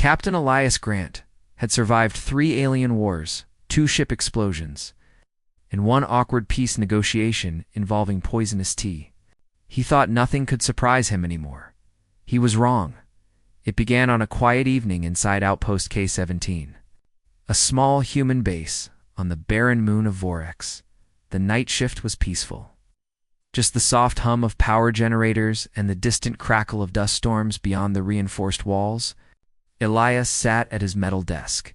Captain Elias Grant had survived 3 alien wars, 2 ship explosions, and 1 awkward peace negotiation involving poisonous tea. He thought nothing could surprise him anymore. He was wrong. It began on a quiet evening inside Outpost K-17, a small human base on the barren moon of Vorex. The night shift was peaceful. Just the soft hum of power generators and the distant crackle of dust storms beyond the reinforced walls. Elias sat at his metal desk,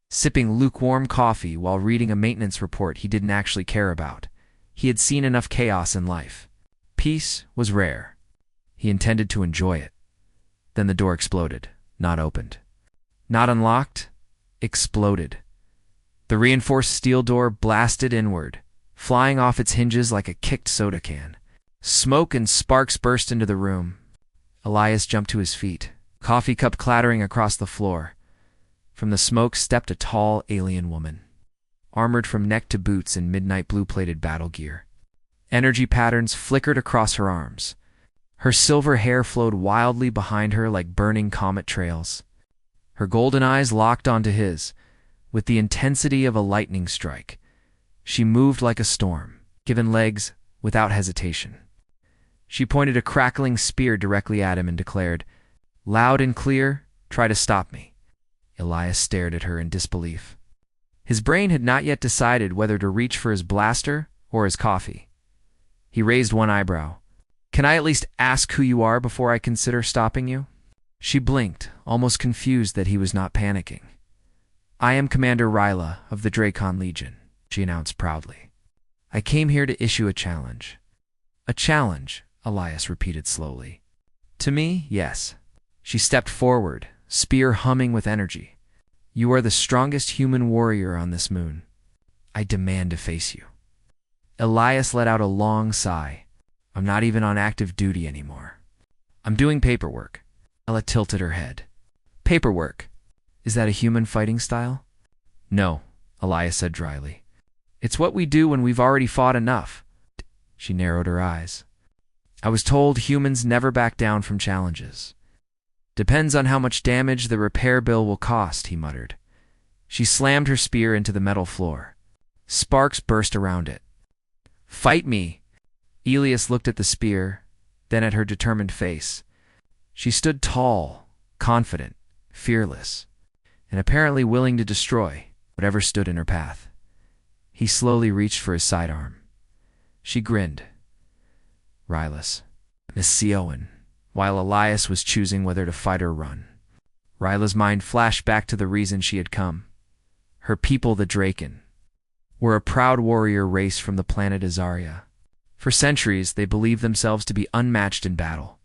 sipping lukewarm coffee while reading a maintenance report he didn't actually care about. He had seen enough chaos in life. Peace was rare. He intended to enjoy it. Then the door exploded, not opened. Not unlocked, exploded. The reinforced steel door blasted inward, flying off its hinges like a kicked soda can. Smoke and sparks burst into the room. Elias jumped to his feet, coffee cup clattering across the floor. From the smoke stepped a tall alien woman, armored from neck to boots in midnight blue-plated battle gear. Energy patterns flickered across her arms. Her silver hair flowed wildly behind her like burning comet trails. Her golden eyes locked onto his, with the intensity of a lightning strike. She moved like a storm, given legs without hesitation. She pointed a crackling spear directly at him and declared, "Loud and clear, try to stop me." Elias stared at her in disbelief. His brain had not yet decided whether to reach for his blaster or his coffee. He raised one eyebrow. "Can I at least ask who you are before I consider stopping you?" She blinked, almost confused that he was not panicking. "I am Commander Ryla of the Dracon Legion," she announced proudly. "I came here to issue a challenge." "A challenge," Elias repeated slowly. "To me, yes." She stepped forward, spear humming with energy. "You are the strongest human warrior on this moon. I demand to face you." Elias let out a long sigh. "I'm not even on active duty anymore. I'm doing paperwork." Ella tilted her head. "Paperwork? Is that a human fighting style?" "No," Elias said dryly. "It's what we do when we've already fought enough." She narrowed her eyes. "I was told humans never back down from challenges." "Depends on how much damage the repair bill will cost," he muttered. She slammed her spear into the metal floor. Sparks burst around it. "Fight me!" Elias looked at the spear, then at her determined face. She stood tall, confident, fearless, and apparently willing to destroy whatever stood in her path. He slowly reached for his sidearm. She grinned. Rylas. Miss Siowen, while Elias was choosing whether to fight or run. Ryla's mind flashed back to the reason she had come. Her people, the Dracon, were a proud warrior race from the planet Azaria. For centuries, they believed themselves to be unmatched in battle.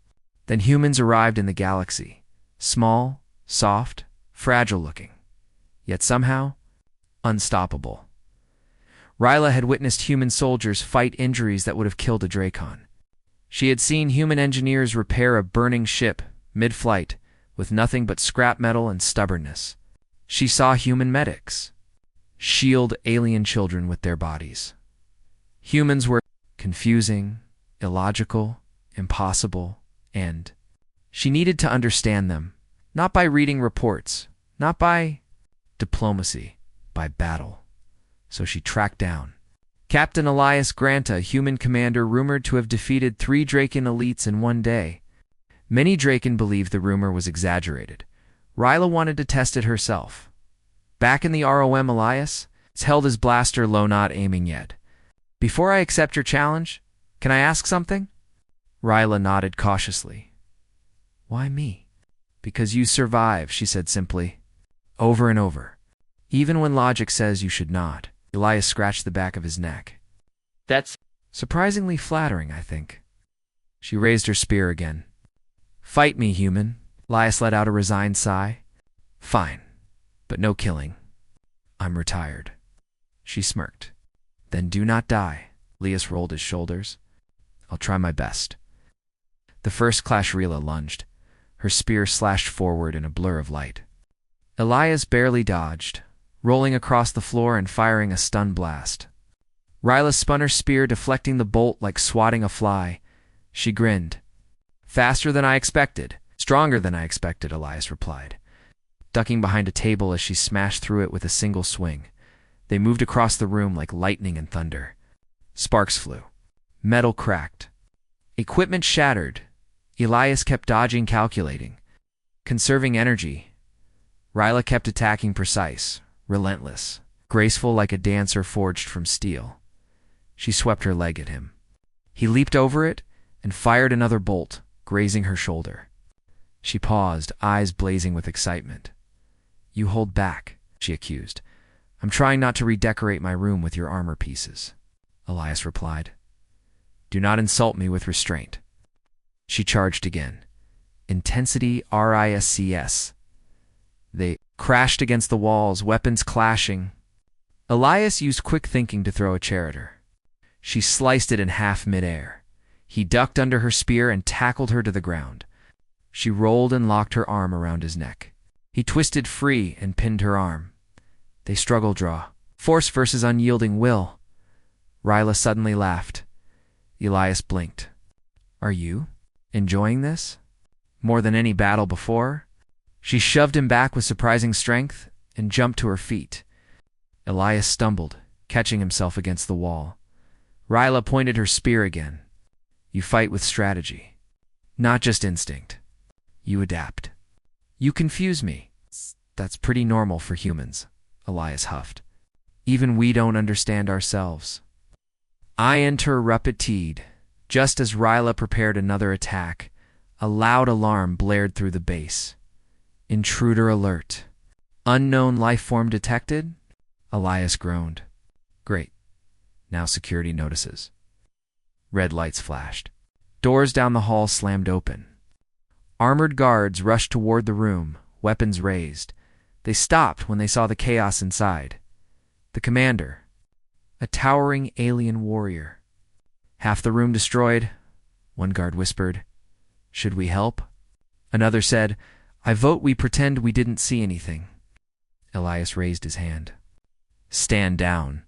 Then humans arrived in the galaxy, small, soft, fragile-looking, yet somehow unstoppable. Ryla had witnessed human soldiers fight injuries that would have killed a Dracon. She had seen human engineers repair a burning ship mid-flight with nothing but scrap metal and stubbornness. She saw human medics shield alien children with their bodies. Humans were confusing, illogical, impossible, and she needed to understand them, not by reading reports, not by diplomacy, by battle. So she tracked down Captain Elias Grant, a human commander rumored to have defeated 3 Dracon elites in one day. Many Dracon believed the rumor was exaggerated. Ryla wanted to test it herself. Back in the ROM, Elias held his blaster low, not aiming yet. "Before I accept your challenge, can I ask something?" Ryla nodded cautiously. "Why me?" "Because you survive," she said simply. "Over and over. Even when logic says you should not." Elias scratched the back of his neck. "That's surprisingly flattering, I think." She raised her spear again. "Fight me, human." Elias let out a resigned sigh. "Fine, but no killing. I'm retired." She smirked. "Then do not die." Elias rolled his shoulders. "I'll try my best." The first-class Rila lunged. Her spear slashed forward in a blur of light. Elias barely dodged, rolling across the floor and firing a stun blast. Ryla spun her spear, deflecting the bolt like swatting a fly. She grinned. "Faster than I expected. Stronger than I expected," Elias replied. ducking behind a table as she smashed through it with a single swing. They moved across the room like lightning and thunder. Sparks flew. Metal cracked. Equipment shattered. Elias kept dodging, calculating. Conserving energy. Ryla kept attacking, precise, relentless, graceful like a dancer forged from steel. She swept her leg at him. He leaped over it and fired another bolt, grazing her shoulder. She paused, eyes blazing with excitement. "You hold back," she accused. "I'm trying not to redecorate my room with your armor pieces," Elias replied. "Do not insult me with restraint." She charged again. Intensity RISCS. They crashed against the walls, weapons clashing. Elias used quick thinking to throw a chair at her. She sliced it in half midair. He ducked under her spear and tackled her to the ground. She rolled and locked her arm around his neck. He twisted free and pinned her arm. They struggled, draw. Force versus unyielding will. Ryla suddenly laughed. Elias blinked. "Are you enjoying this? More than any battle before?" She shoved him back with surprising strength and jumped to her feet. Elias stumbled, catching himself against the wall. Ryla pointed her spear again. "You fight with strategy, not just instinct. You adapt." "You confuse me." "That's pretty normal for humans," Elias huffed. "Even we don't understand ourselves." I interrupted. Just as Ryla prepared another attack, a loud alarm blared through the base. "Intruder alert. Unknown life form detected?" Elias groaned. "Great. Now security notices." Red lights flashed. Doors down the hall slammed open. Armored guards rushed toward the room, weapons raised. They stopped when they saw the chaos inside. The commander, a towering alien warrior. "Half the room destroyed," one guard whispered. "Should we help?" Another said, "I vote we pretend we didn't see anything." Elias raised his hand. "Stand down.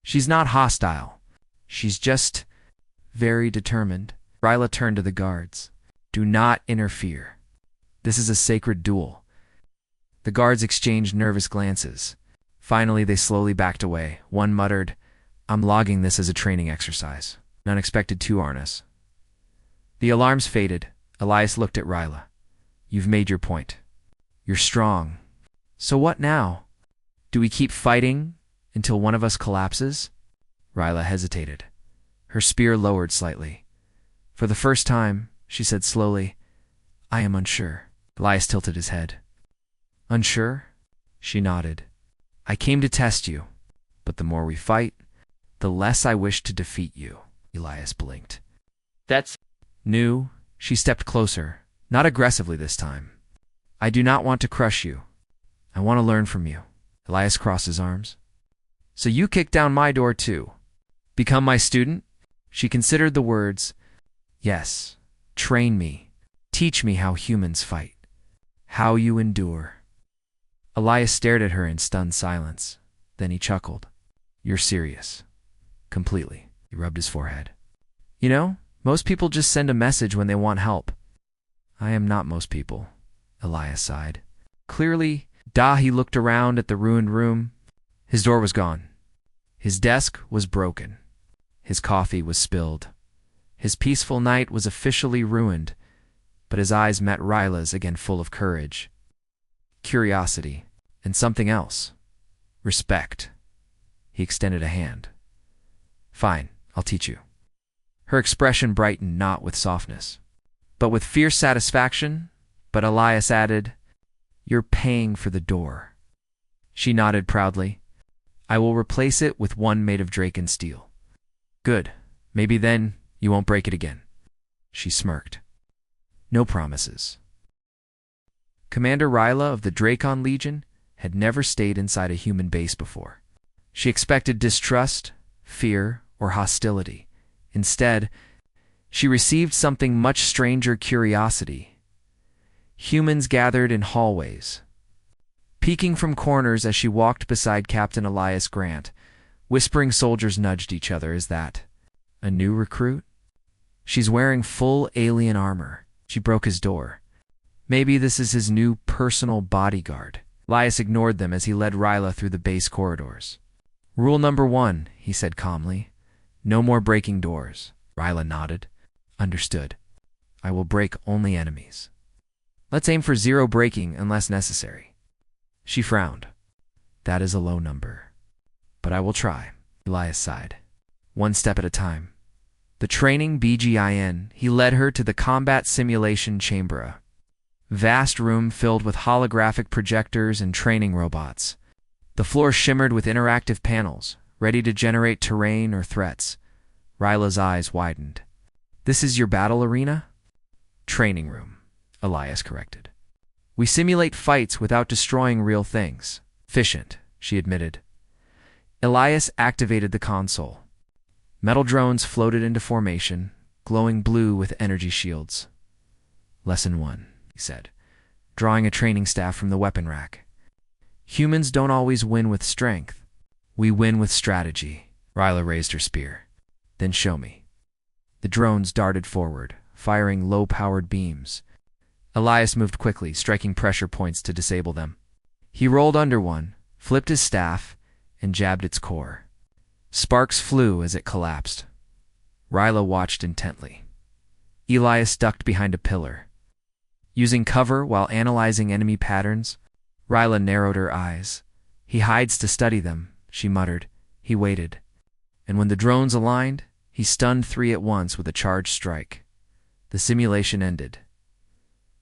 She's not hostile. She's just very determined." Ryla turned to the guards. "Do not interfere. This is a sacred duel." The guards exchanged nervous glances. Finally, they slowly backed away. One muttered, "I'm logging this as a training exercise. An unexpected two-arness." The alarms faded. Elias looked at Ryla. "You've made your point. You're strong. So what now? Do we keep fighting until one of us collapses?" Ryla hesitated. Her spear lowered slightly. "For the first time," she said slowly, "I am unsure." Elias tilted his head. "Unsure?" She nodded. "I came to test you, but the more we fight, the less I wish to defeat you." Elias blinked. "That's new." She stepped closer, not aggressively this time. "I do not want to crush you. I want to learn from you." Elias crossed his arms. "So you kick down my door too? Become my student?" She considered the words. "Yes. Train me. Teach me how humans fight. How you endure." Elias stared at her in stunned silence. Then he chuckled. "You're serious." "Completely." He rubbed his forehead. "You know, most people just send a message when they want help." "I am not most people," Elias sighed. Clearly, he looked around at the ruined room. His door was gone. His desk was broken. His coffee was spilled. His peaceful night was officially ruined, but his eyes met Ryla's again, full of courage, curiosity, and something else. Respect. He extended a hand. "Fine, I'll teach you." Her expression brightened not with softness, but with fierce satisfaction. But Elias added, "You're paying for the door." She nodded proudly. "I will replace it with one made of Draken steel." "Good. Maybe then you won't break it again." She smirked. "No promises." Commander Ryla of the Dracon Legion had never stayed inside a human base before. She expected distrust, fear, or hostility. Instead, she received something much stranger: curiosity. Humans gathered in hallways, peeking from corners as she walked beside Captain Elias Grant. Whispering soldiers nudged each other. "Is that a new recruit? She's wearing full alien armor. She broke his door. Maybe this is his new personal bodyguard." Elias ignored them as he led Ryla through the base corridors. "Rule number 1, he said calmly. No more breaking doors." Ryla nodded. "Understood. I will break only enemies. Let's aim for 0 breaking unless necessary." She frowned. "That is a low number. But I will try." Elias sighed. "One step at a time." The training BGIN, he led her to the combat simulation chamber. Vast room filled with holographic projectors and training robots. The floor shimmered with interactive panels, ready to generate terrain or threats. Ryla's eyes widened. "This is your battle arena?" "Training room," Elias corrected. "We simulate fights without destroying real things." "Efficient," she admitted. Elias activated the console. Metal drones floated into formation, glowing blue with energy shields. "Lesson 1, he said, drawing a training staff from the weapon rack. "Humans don't always win with strength. We win with strategy." Ryla raised her spear. "Then show me." The drones darted forward, firing low-powered beams. Elias moved quickly, striking pressure points to disable them. He rolled under one, flipped his staff, and jabbed its core. Sparks flew as it collapsed. Ryla watched intently. Elias ducked behind a pillar. Using cover while analyzing enemy patterns, Ryla narrowed her eyes. "He hides to study them," she muttered. He waited. And when the drones aligned, he stunned 3 at once with a charged strike. The simulation ended.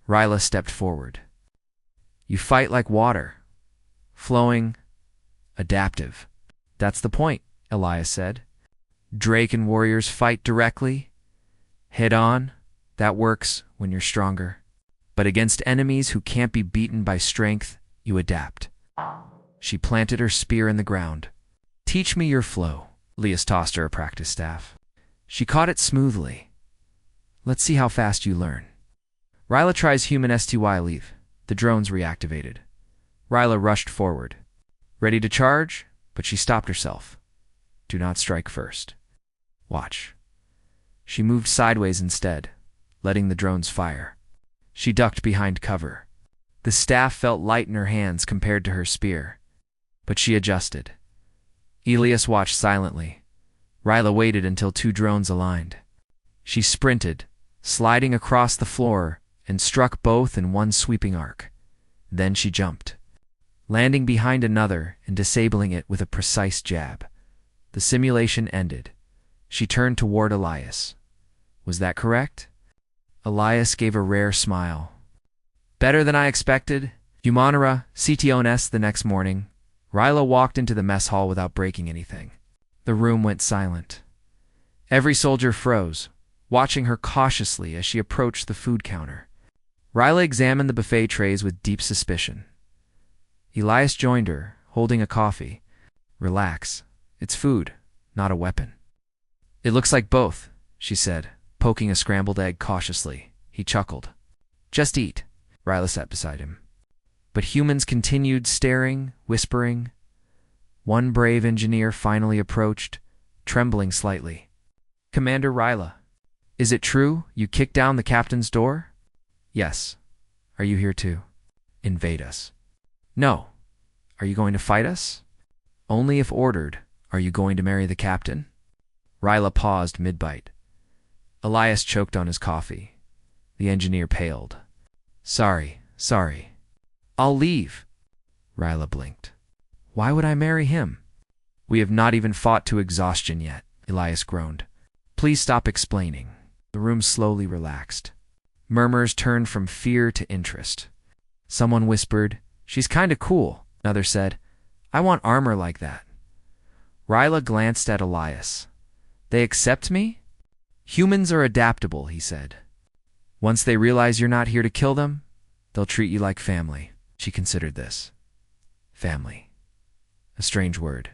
Ryla stepped forward. "You fight like water. Flowing, adaptive." "That's the point," Elias said. "Drake and warriors fight directly, head on. That works when you're stronger. But against enemies who can't be beaten by strength, you adapt." She planted her spear in the ground. "Teach me your flow." Elias tossed her a practice staff. She caught it smoothly. "Let's see how fast you learn." Ryla tries human STY leave. The drones reactivated. Ryla rushed forward, ready to charge, but she stopped herself. "Do not strike first. Watch." She moved sideways instead, letting the drones fire. She ducked behind cover. The staff felt light in her hands compared to her spear, but she adjusted. Elias watched silently. Ryla waited until 2 drones aligned. She sprinted, sliding across the floor, and struck both in one sweeping arc. Then she jumped, landing behind another and disabling it with a precise jab. The simulation ended. She turned toward Elias. "Was that correct?" Elias gave a rare smile. "Better than I expected." Humanera, CTONS the next morning. Ryla walked into the mess hall without breaking anything. The room went silent. Every soldier froze, watching her cautiously as she approached the food counter. Ryla examined the buffet trays with deep suspicion. Elias joined her, holding a coffee. "Relax. It's food, not a weapon." "It looks like both," she said, poking a scrambled egg cautiously. He chuckled. "Just eat." Ryla sat beside him. But humans continued staring, whispering. One brave engineer finally approached, trembling slightly. "Commander Ryla, is it true you kicked down the captain's door?" "Yes. Are you here to invade us?" "No. Are you going to fight us?" "Only if ordered. Are you going to marry the captain?" Ryla paused mid-bite. Elias choked on his coffee. The engineer paled. Sorry. I'll leave." Ryla blinked. "Why would I marry him?" "We have not even fought to exhaustion yet," Elias groaned. "Please stop explaining." The room slowly relaxed. Murmurs turned from fear to interest. Someone whispered, "She's kinda cool." Another said, "I want armor like that." Ryla glanced at Elias. "They accept me?" "Humans are adaptable," he said. "Once they realize you're not here to kill them, they'll treat you like family." She considered this. Family. A strange word,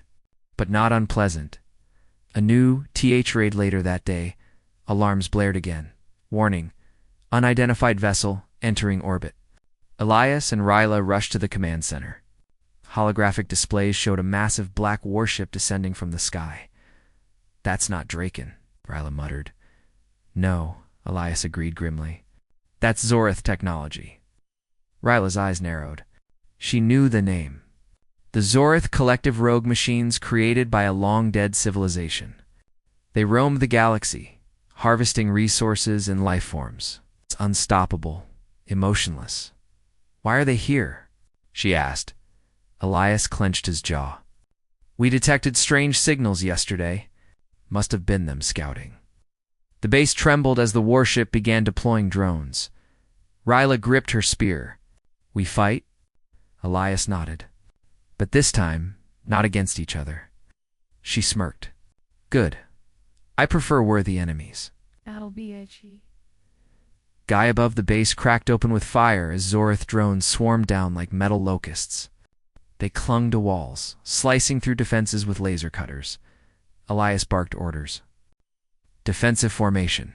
but not unpleasant. A new TH raid later that day. Alarms blared again. Warning. Unidentified vessel entering orbit. Elias and Ryla rushed to the command center. Holographic displays showed a massive black warship descending from the sky. "That's not Draken," Ryla muttered. "No," Elias agreed grimly. "That's Zorith technology." Ryla's eyes narrowed. She knew the name. The Zorith collective rogue machines created by a long-dead civilization. They roamed the galaxy, harvesting resources and life forms. It's unstoppable, emotionless. Why are they here? She asked. Elias clenched his jaw. We detected strange signals yesterday. Must have been them scouting. The base trembled as the warship began deploying drones. Ryla gripped her spear. We fight? Elias nodded. But this time, not against each other. She smirked. Good. I prefer worthy enemies. That'll be edgy. Guy above the base cracked open with fire as Zorith drones swarmed down like metal locusts. They clung to walls, slicing through defenses with laser cutters. Elias barked orders. Defensive formation.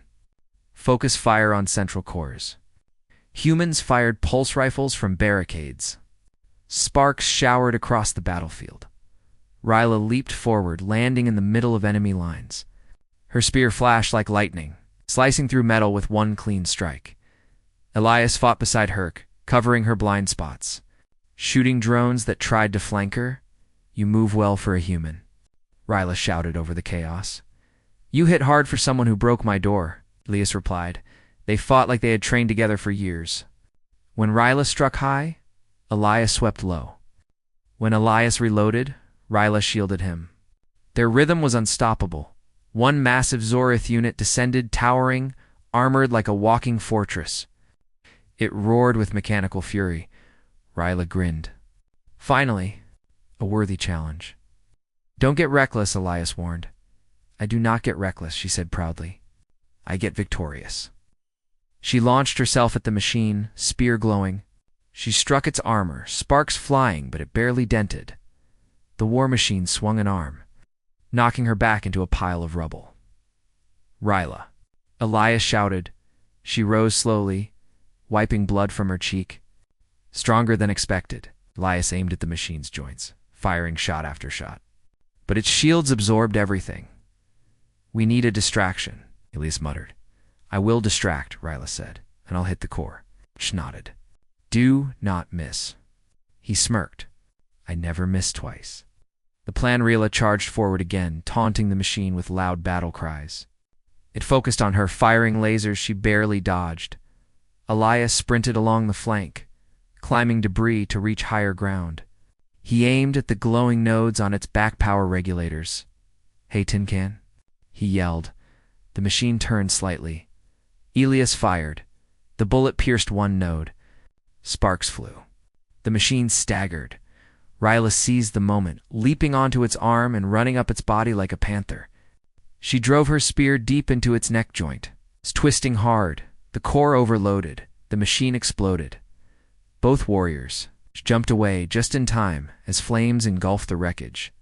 Focus fire on central cores. Humans fired pulse rifles from barricades. Sparks showered across the battlefield. Ryla leaped forward, landing in the middle of enemy lines. Her spear flashed like lightning, slicing through metal with one clean strike. Elias fought beside Herc, covering her blind spots. Shooting drones that tried to flank her? You move well for a human. Ryla shouted over the chaos. You hit hard for someone who broke my door, Elias replied. They fought like they had trained together for years. When Ryla struck high, Elias swept low. When Elias reloaded, Ryla shielded him. Their rhythm was unstoppable. One massive Zorith unit descended, towering, armored like a walking fortress. It roared with mechanical fury. Ryla grinned. Finally, a worthy challenge. Don't get reckless, Elias warned. I do not get reckless, she said proudly. I get victorious. She launched herself at the machine, spear glowing. She struck its armor, sparks flying, but it barely dented. The war machine swung an arm, knocking her back into a pile of rubble. Ryla. Elias shouted. She rose slowly, wiping blood from her cheek. Stronger than expected, Elias aimed at the machine's joints, firing shot after shot. But its shields absorbed everything. We need a distraction, Elias muttered. I will distract, Ryla said, and I'll hit the core. She nodded. Do not miss. He smirked. I never miss twice. The plan Ryla charged forward again, taunting the machine with loud battle cries. It focused on her, firing lasers she barely dodged. Elias sprinted along the flank, climbing debris to reach higher ground. He aimed at the glowing nodes on its back power regulators. Hey, Tin Can, he yelled. The machine turned slightly. Elias fired. The bullet pierced one node. Sparks flew. The machine staggered. Ryla seized the moment, leaping onto its arm and running up its body like a panther. She drove her spear deep into its neck joint. Twisting hard, the core overloaded. The machine exploded. Both warriors jumped away just in time as flames engulfed the wreckage.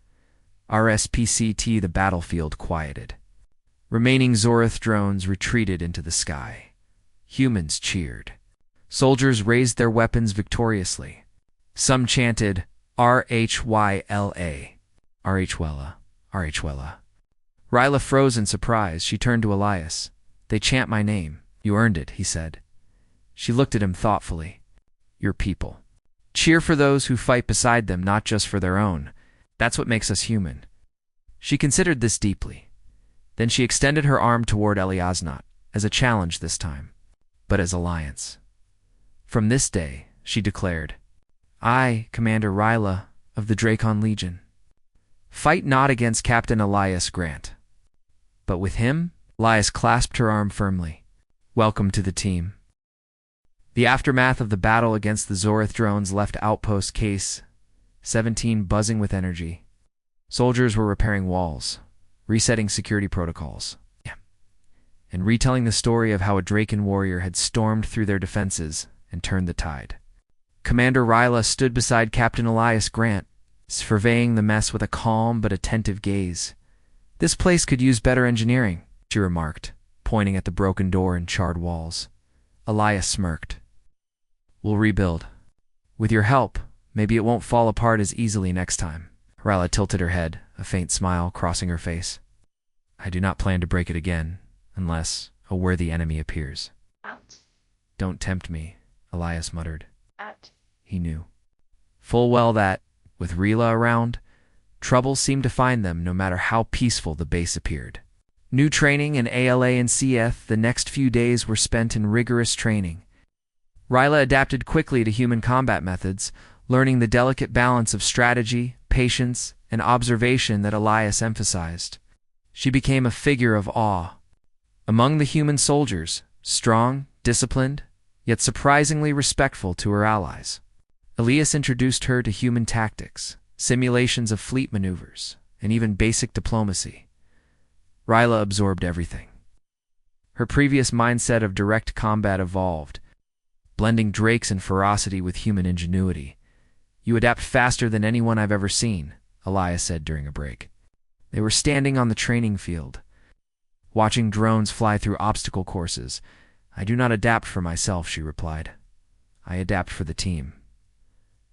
RSPCT, the battlefield quieted. Remaining Zorith drones retreated into the sky. Humans cheered. Soldiers raised their weapons victoriously. Some chanted, RHYLA, RHWella, RHWella. Ryla froze in surprise. She turned to Elias. They chant my name. You earned it, he said. She looked at him thoughtfully. Your people. Cheer for those who fight beside them, not just for their own. That's what makes us human. She considered this deeply. Then she extended her arm toward Eliasnot, as a challenge this time, but as alliance. From this day, she declared, I, Commander Ryla of the Dracon Legion, fight not against Captain Elias Grant, but with him. Elias clasped her arm firmly. Welcome to the team. The aftermath of the battle against the Zorith drones left Outpost Case 17 buzzing with energy. Soldiers were repairing walls, resetting security protocols, and retelling the story of how a Draken warrior had stormed through their defenses and turned the tide. Commander Ryla stood beside Captain Elias Grant, surveying the mess with a calm but attentive gaze. This place could use better engineering, she remarked, pointing at the broken door and charred walls. Elias smirked. We'll rebuild. With your help, maybe it won't fall apart as easily next time. Ryla tilted her head, a faint smile crossing her face. I do not plan to break it again, unless a worthy enemy appears. Out. Don't tempt me, Elias muttered. Out. He knew. full well that, with Rila around, trouble seemed to find them no matter how peaceful the base appeared. New training in ALA and CF, the next few days were spent in rigorous training. Rila adapted quickly to human combat methods, learning the delicate balance of strategy, patience, and observation that Elias emphasized. She became a figure of awe among the human soldiers, strong, disciplined, yet surprisingly respectful to her allies. Elias introduced her to human tactics, simulations of fleet maneuvers, and even basic diplomacy. Rila absorbed everything. Her previous mindset of direct combat evolved, blending Drake's and ferocity with human ingenuity. "You adapt faster than anyone I've ever seen," Elias said during a break. They were standing on the training field, watching drones fly through obstacle courses. "I do not adapt for myself," she replied. "I adapt for the team."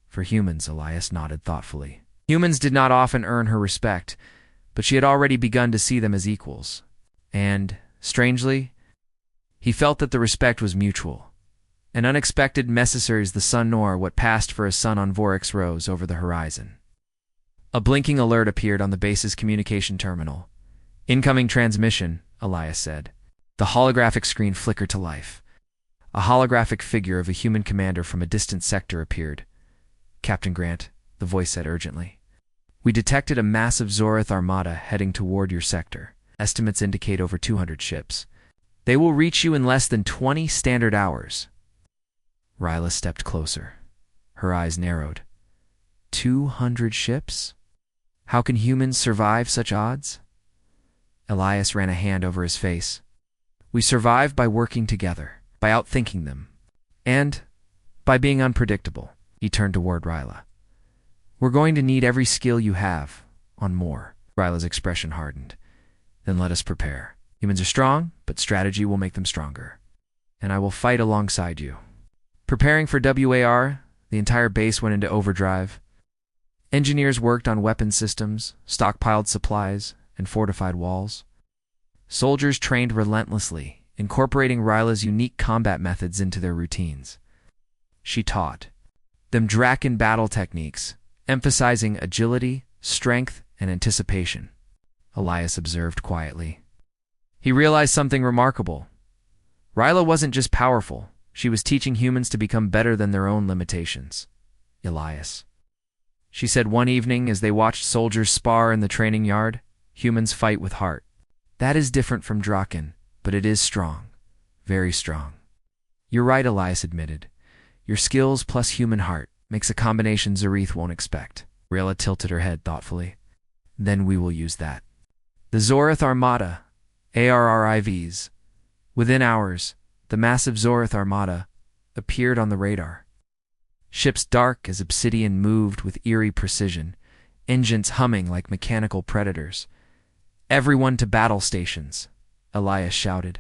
"For humans," Elias nodded thoughtfully. Humans did not often earn her respect, but she had already begun to see them as equals. And, strangely, he felt that the respect was mutual. An unexpected messenger as the sun nor what passed for a sun on Vorix rose over the horizon. A blinking alert appeared on the base's communication terminal. "Incoming transmission," Elias said. The holographic screen flickered to life. A holographic figure of a human commander from a distant sector appeared. "Captain Grant," the voice said urgently. "We detected a massive Zorith armada heading toward your sector. Estimates indicate over 200 ships. They will reach you in less than 20 standard hours." Rila stepped closer. Her eyes narrowed. 200 ships? How can humans survive such odds? Elias ran a hand over his face. "We survive by working together, by outthinking them, and by being unpredictable." He turned toward Rila. "We're going to need every skill you have, on more." Ryla's expression hardened. "Then let us prepare. Humans are strong, but strategy will make them stronger. And I will fight alongside you." Preparing for WAR, the entire base went into overdrive. Engineers worked on weapon systems, stockpiled supplies, and fortified walls. Soldiers trained relentlessly, incorporating Ryla's unique combat methods into their routines. She taught them Draken battle techniques, emphasizing agility, strength, and anticipation. Elias observed quietly. He realized something remarkable. Rila wasn't just powerful, she was teaching humans to become better than their own limitations. "Elias," she said one evening as they watched soldiers spar in the training yard, "humans fight with heart. That is different from Draken, but it is strong. Very strong." "You're right," Elias admitted. "Your skills plus human heart makes a combination Zorith won't expect." Rila tilted her head thoughtfully. "Then we will use that." The Zorith Armada, ARRIVs. Within hours, the massive Zorith Armada appeared on the radar. Ships dark as obsidian moved with eerie precision, engines humming like mechanical predators. "Everyone to battle stations," Elias shouted.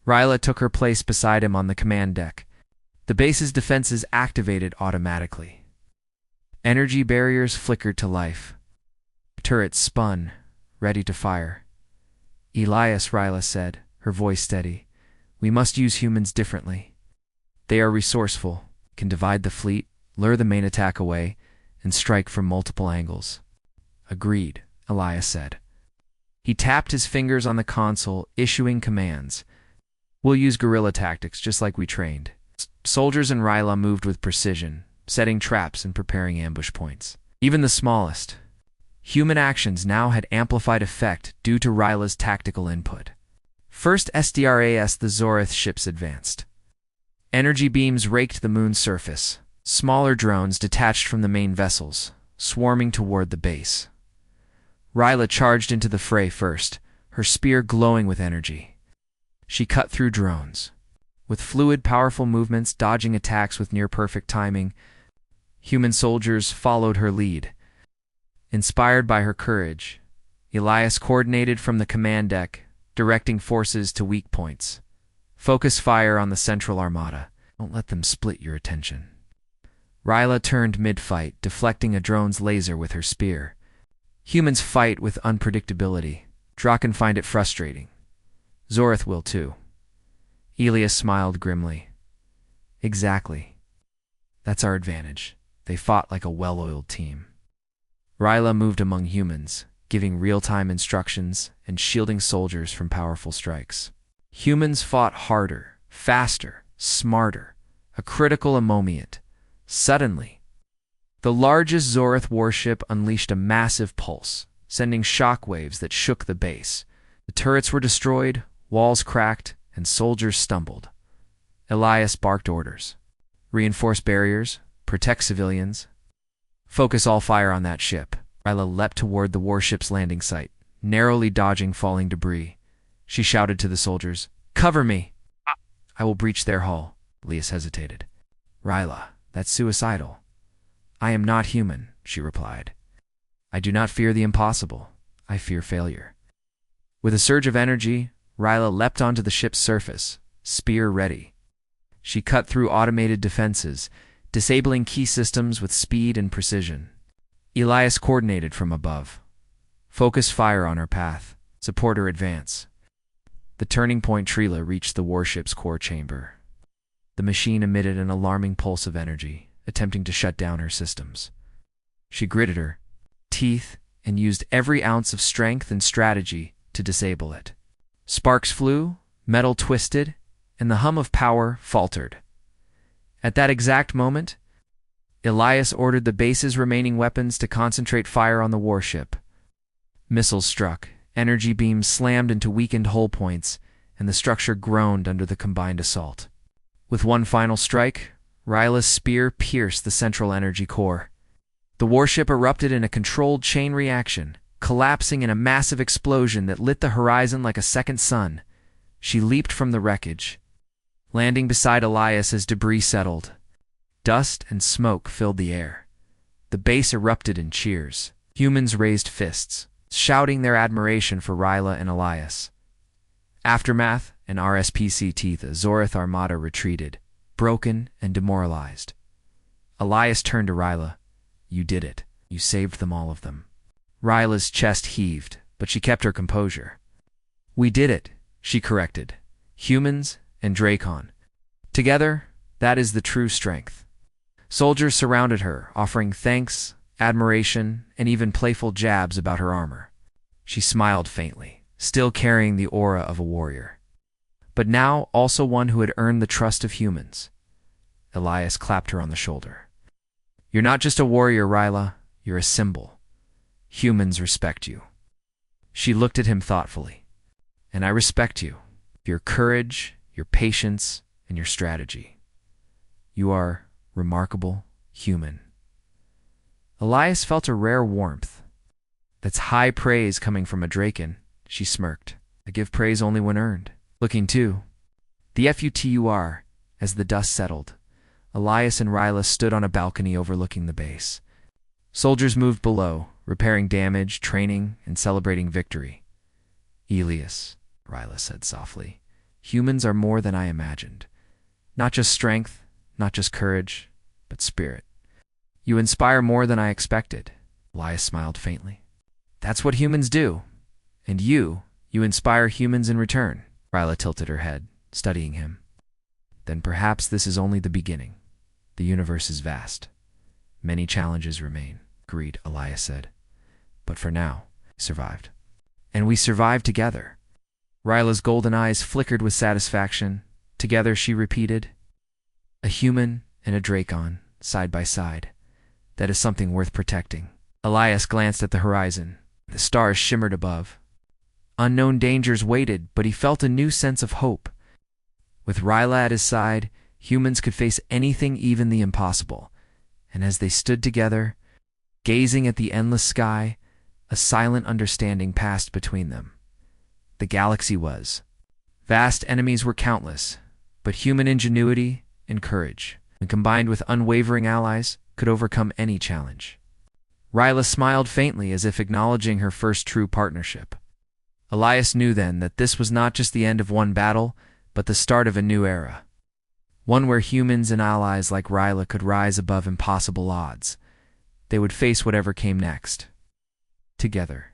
Rila took her place beside him on the command deck. The base's defenses activated automatically. Energy barriers flickered to life. Turrets spun, ready to fire. "Elias," Rila said, her voice steady, "we must use humans differently. They are resourceful, can divide the fleet, lure the main attack away, and strike from multiple angles." "Agreed," Elias said. He tapped his fingers on the console, issuing commands. "We'll use guerrilla tactics just like we trained." Soldiers and Rila moved with precision, setting traps and preparing ambush points. Even the smallest human actions now had amplified effect due to Ryla's tactical input. First SDRAS, the Zorith ships advanced. Energy beams raked the moon's surface. Smaller drones detached from the main vessels, swarming toward the base. Rila charged into the fray first, her spear glowing with energy. She cut through drones. With fluid, powerful movements, dodging attacks with near-perfect timing, human soldiers followed her lead. Inspired by her courage, Elias coordinated from the command deck, directing forces to weak points. "Focus fire on the central armada. Don't let them split your attention." Rila turned mid-fight, deflecting a drone's laser with her spear. Humans fight with unpredictability. Draken find it frustrating. Zorith will too. Elias smiled grimly. "Exactly. That's our advantage. they fought like a well-oiled team. Ryla moved among humans, giving real-time instructions and shielding soldiers from powerful strikes. Humans fought harder, faster, smarter, a critical moment. Suddenly, the largest Zorith warship unleashed a massive pulse, sending shockwaves that shook the base. The turrets were destroyed, walls cracked, and soldiers stumbled. Elias barked orders. Reinforce barriers, protect civilians. Focus all fire on that ship. Ryla leapt toward the warship's landing site, narrowly dodging falling debris. She shouted to the soldiers, "Cover me! I will breach their hull." Elias hesitated. "Ryla, that's suicidal." "I am not human," she replied. "I do not fear the impossible. I fear failure." With a surge of energy, Ryla leapt onto the ship's surface, spear ready. She cut through automated defenses, disabling key systems with speed and precision. Elias coordinated from above. "Focus fire on her path. Support her advance." The turning point Trila reached the warship's core chamber. The machine emitted an alarming pulse of energy, attempting to shut down her systems. She gritted her teeth and used every ounce of strength and strategy to disable it. Sparks flew, metal twisted, and the hum of power faltered. At that exact moment, Elias ordered the base's remaining weapons to concentrate fire on the warship. Missiles struck, energy beams slammed into weakened hull points, and the structure groaned under the combined assault. With one final strike, Ryla's spear pierced the central energy core. The warship erupted in a controlled chain reaction, collapsing in a massive explosion that lit the horizon like a second sun. She leaped from the wreckage, landing beside Elias as debris settled. Dust and smoke filled the air. The base erupted in cheers. Humans raised fists, shouting their admiration for Ryla and Elias. Aftermath and RSPCT, the Zorith Armada retreated, broken and demoralized. Elias turned to Ryla. "You did it. You saved them, all of them." Ryla's chest heaved, but she kept her composure. "We did it," she corrected. "Humans and Dracon. Together, that is the true strength." Soldiers surrounded her, offering thanks, admiration, and even playful jabs about her armor. She smiled faintly, still carrying the aura of a warrior, but now also one who had earned the trust of humans. Elias clapped her on the shoulder. "You're not just a warrior, Ryla. You're a symbol. Humans respect you." She looked at him thoughtfully. "And I respect you. Your courage, your patience, and your strategy. You are remarkable, human." Elias felt a rare warmth. "That's high praise coming from a Draken," she smirked. "I give praise only when earned." Looking too. The FUTUR, as the dust settled, Elias and Ryla stood on a balcony overlooking the base. Soldiers moved below, repairing damage, training, and celebrating victory. "Elias," Ryla said softly, "humans are more than I imagined. Not just strength, not just courage, but spirit. You inspire more than I expected." Elias smiled faintly. "That's what humans do. And you inspire humans in return." Ryla tilted her head, studying him. "Then perhaps this is only the beginning. The universe is vast. Many challenges remain," agreed, Elias said. "But for now, we survived. And we survived together." Ryla's golden eyes flickered with satisfaction. Together, she repeated, "A human and a Dracon, side by side. That is something worth protecting." Elias glanced at the horizon. The stars shimmered above. Unknown dangers waited, but he felt a new sense of hope. With Ryla at his side, humans could face anything, even the impossible. And as they stood together, gazing at the endless sky, a silent understanding passed between them. The galaxy was vast, enemies were countless, but human ingenuity and courage, when combined with unwavering allies, could overcome any challenge. Ryla smiled faintly as if acknowledging her first true partnership. Elias knew then that this was not just the end of one battle, but the start of a new era. One where humans and allies like Ryla could rise above impossible odds. They would face whatever came next. Together.